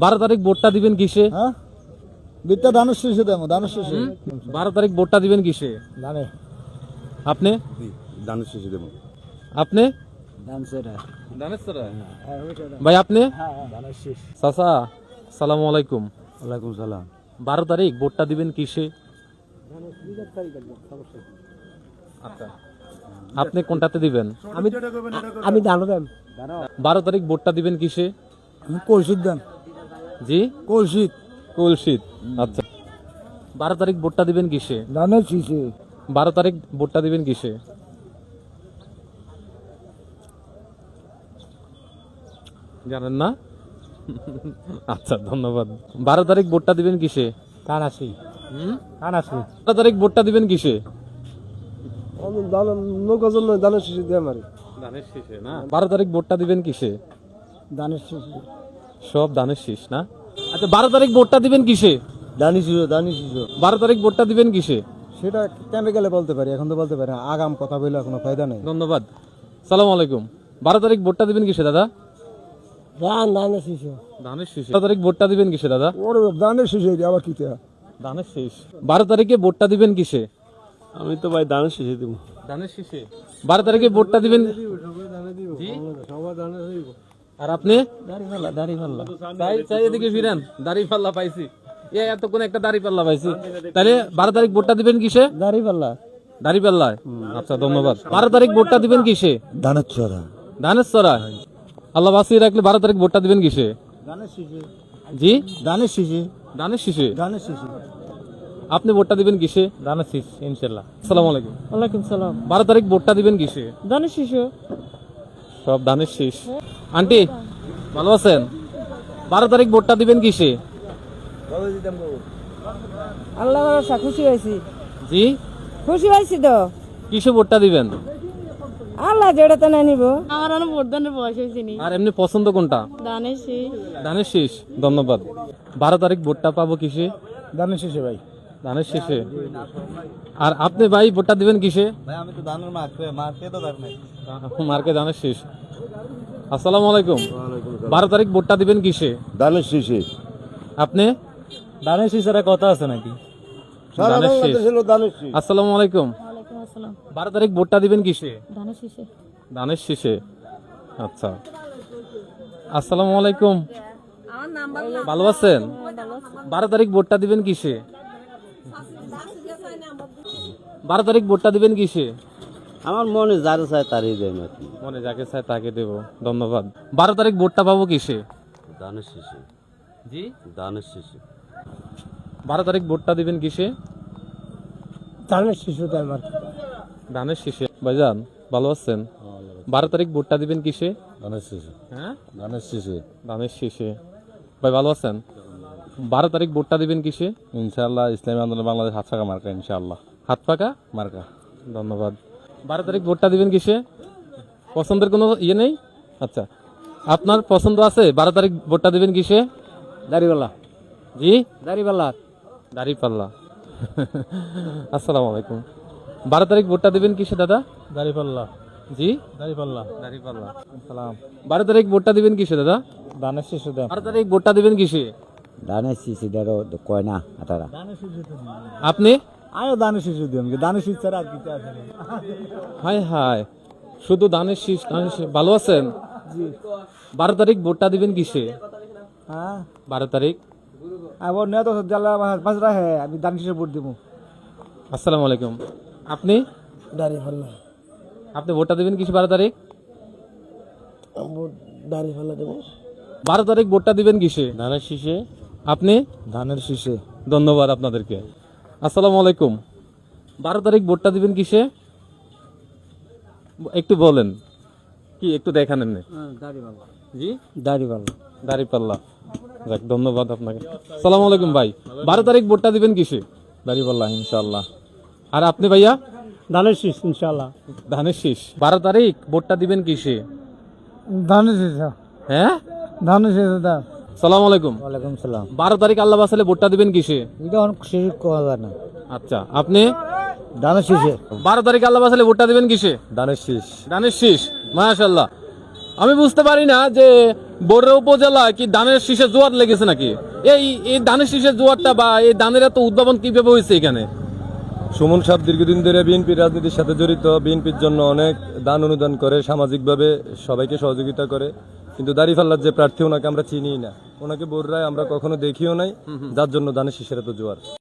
12 তারিখ ভোটটা দিবেন কিসে? হ্যাঁ বিটটা ধানের শীষে দেবো, ধানের শীষে। 12 তারিখ ভোটটা দিবেন কিসে? ধানে আপনি? ধানের শীষে দেবো। আপনি? ভাই আপনি? ধানের শীষ। চাচা আসসালামু আলাইকুম। ওয়ালাইকুম সালাম। 12 তারিখ ভোটটা দিবেন কিসে? আচ্ছা আপনি কোনটাতে দিবেন? আমি ধানও দেন। 12 তারিখ ভোটটা দিবেন কিসে? আমি কলসির দেন। জি কলসিত কুলশিত। আচ্ছা 12 তারিখ ভোটটা দিবেন কিসে? ধানের শীষে। 12 তারিখ ভোটটা দিবেন কিসে? জানেন না? আচ্ছা ধন্যবাদ। 12 তারিখ ভোটটা দিবেন কিসে? কানাসি কানাসি 12 তারিখ ভোটটা দিবেন কিসে? আমি নৌকাজন নয়, ধানের শীষে দিয়ে মারি। ধানের শীষে না। 12 তারিখ ভোটটা দিবেন কিসে? ধানের শীষে। সব ধানের শীষ না। আচ্ছা 12 তারিখ ভোটটা দিবেন কিসে? ধানের শীষে, ধানের শীষে। 12 তারিখ ভোটটা দিবেন কিসে? সেটা কেন গেলে বলতে পারি, এখন তো বলতে পারি না। আগাম কথা বলে কোনো ফায়দা নেই। ধন্যবাদ। সালাম আলাইকুম। 12 তারিখ ভোটটা দিবেন কিসে দাদা? ধানের শীষে। ধানের শীষে। 12 তারিখ ভোটটা দিবেন কিসে দাদা? ওর ধানের শীষে আবার কি ধানের শীষ। 12 তারিখে ভোটটা দিবেন কিসে? আমি তো ভাই ধানের শীষে দেবো। ধানের শীষে। 12 তারিখে ভোটটা দিবেন। জি? আর আপনি? চাই এদিকে ফিরেন। দাড়িপাল্লা পাইছি। এতক্ষণ একটা দাড়িপাল্লা পাইছি। তাহলে 12 তারিখ ভোটটা দিবেন কিসে? দাড়িপাল্লায়। আচ্ছা ধন্যবাদ। 12 তারিখ ভোটটা দিবেন কিসে? ধানের চড়া। ধানের চড়া। আল্লাহ বাঁচিয়ে রাখলে 12 তারিখ ভোটটা দিবেন কিসে? ধানের শীষে। জি ধানের শীষে। ধানের শীষে। ধানের শীষে। আপনি ভোটটা দিবেন কিসে? ধানের শীষ ইনশাল্লাহ। আসসালামু আলাইকুম। ওয়ালাইকুম সালাম। 12 তারিখ ভোটটা দিবেন কিসে? ধানের শীষে। সব ধানের শীষ। আন্টি ভালো আছেন? 12 তারিখ ভোটটা দিবেন কিসে? আল্লাহ ভরসা, খুশি হয়েছি, জি খুশি হয়েছি তো। কিসে ভোটটা দিবেন? আল্লাহ যেটা তো নিব। আমার অনেক ভোটদানের বয়স হয়েছে নি। আর এমনি পছন্দ কোনটা? দানের শীষ। ধানের শীষ। ধন্যবাদ। 12 তারিখ ভোটটা পাবো কিসে? ধানের শীষে ভাই। ধানের শীষে। আর আপনি ভাই ভোটটা দিবেন কিসে? ভাই আমি তো ধানের মার্কে তো ধান নাই। মার্কে ধানের শীষ। আসসালামু আলাইকুম। 12 তারিখ ভোটটা দিবেন কিসে? ধানের শীষে। আপনি? ধানের শীষের কথা আছে নাকি? ধানের শীষ। ধানের শীষ। আসসালামু আলাইকুম। ওয়ালাইকুম আসসালাম। 12 তারিখ ভোটটা দিবেন কিসে? দানের শীষে। ধানের শীষে। আচ্ছা আসসালামু আলাইকুম। আমার নাম্বার ভালো আছেন? 12 তারিখ ভোটটা দিবেন কিসে? 12 তারিখ ভোটটা দিবেন কিসে? আমার মনে যারা চায় তারই দেয় না। মনে যাকে চায় তাকে দেব। ধন্যবাদ। 12 তারিখ ভোটটা পাবো কিসে? ধানের শীষে। জি ধানের শীষে। 12 তারিখ ভোটটা দিবেন কিসে? ধানের শীষে দেয় আমার। ধানের শীষে। ভাইজান ভালো আছেন? 12 তারিখ ভোটটা দিবেন কিসে? ধানের শীষে। হ্যাঁ ধানের শীষে। ধানের শীষে। ভাই ভালো আছেন? 12 তারিখ ভোটটা দিবেন কিসে? ইনশাআল্লাহ ইসলামী আন্দোলন বাংলাদেশ হাত ফাঁকা মার্কা ইনশাআল্লাহ। হাত পাকা মার্কা। ধন্যবাদ। 12 তারিখ ভোটটা দিবেন কিসে? পছন্দের কোনো ইয়ে নেই? আচ্ছা আপনার পছন্দ আছে? 12 তারিখ ভোটটা দিবেন কিসে? দাড়িওয়ালা। জি দাড়িওয়ালা। দাড়িপাল্লা। আসসালামু আলাইকুম। 12 তারিখ ভোটটা দিবেন কিসে দাদা? দাড়িপাল্লা। জি দাড়িপাল্লা। দাড়িপাল্লা। সালাম। 12 তারিখ ভোটটা দিবেন কিসে দাদা? ধানের শীষে দেন। 12 তারিখ ভোটটা দিবেন কিসে? ধানের শীষে দেরো কয় না আতারা। আপনি? আমিও ধানের শীষে দিন। ধানের শীষ ছাড়া আর কিছু আছে না। হাই হাই শুধু ধানের শীষ ধানের শীষ। ভালো আছেন? জি। 12 তারিখ ভোটটা দিবেন কিসে? হ্যাঁ 12 তারিখ। আবার নেতা জ্বালা বাস রাখে, আমি ধানের শীষে ভোট দিব। আসসালামু আলাইকুম। আপনি? দাড়িপাল্লা। আপনি ভোটটা দিবেন কিসে 12 তারিখ? দাড়িপাল্লা দেব। 12 তারিখ ভোটটা দিবেন কিসে? ধানের শীষে। আপনি? ধানের শীষে। ধন্যবাদ আপনাদেরকে। আসসালামু আলাইকুম। 12 তারিখ ভোটটা দিবেন কিসে? একটু বলেন কি একটু দেখান এমনি। দাড়িপাল্লা। জি দাড়িপাল্লা। দাড়িপাল্লা। যাক ধন্যবাদ আপনাকে। আসসালামু আলাইকুম ভাই। 12 তারিখ ভোটটা দিবেন কিসে? দাড়িপাল্লা ইনশাআল্লাহ। আর আপনি ভাইয়া? ধানের শীষ ইনশাআল্লাহ। ধানের শীষ। 12 তারিখ ভোটটা দিবেন কিসে? ধানের শীষে। হ্যাঁ ধানের শীষে দাও। আসসালামু আলাইকুম। ওয়ালাইকুম সালাম। 12 তারিখ আল্লাহ বাসালে ভোটটা দিবেন কিসে? এটা অনেক শীষ কোয়া যায় না। আচ্ছা আপনি? ধানের শীষে। 12 তারিখ আল্লাহ বাসালে ভোটটা দিবেন কিসে? ধানের শীষ। ধানের শীষ। মাশাআল্লাহ। আমি বুঝতে পারি না যে বড় উপজেলা কি ধানের শীষের জোয়ার লেগেছে নাকি? এই ধানের শীষের জোয়ারটা বা এই ধানের এত উদ্ভাবন কিভাবে হয়েছে এখানে? সুমন সাহেব দীর্ঘদিন ধরে বিএনপির রাজনীতির সাথে জড়িত, বিএনপির জন্য অনেক দান অনুদান করে, সামাজিকভাবে সবাইকে সহযোগিতা করে, কিন্তু দাঁড়িপাল্লার যে প্রার্থী ওনাকে আমরা চিনি না, ওনাকে বোররায় আমরা কখনো দেখিও নাই, যার জন্য ধানের শীষের এত জোয়ার।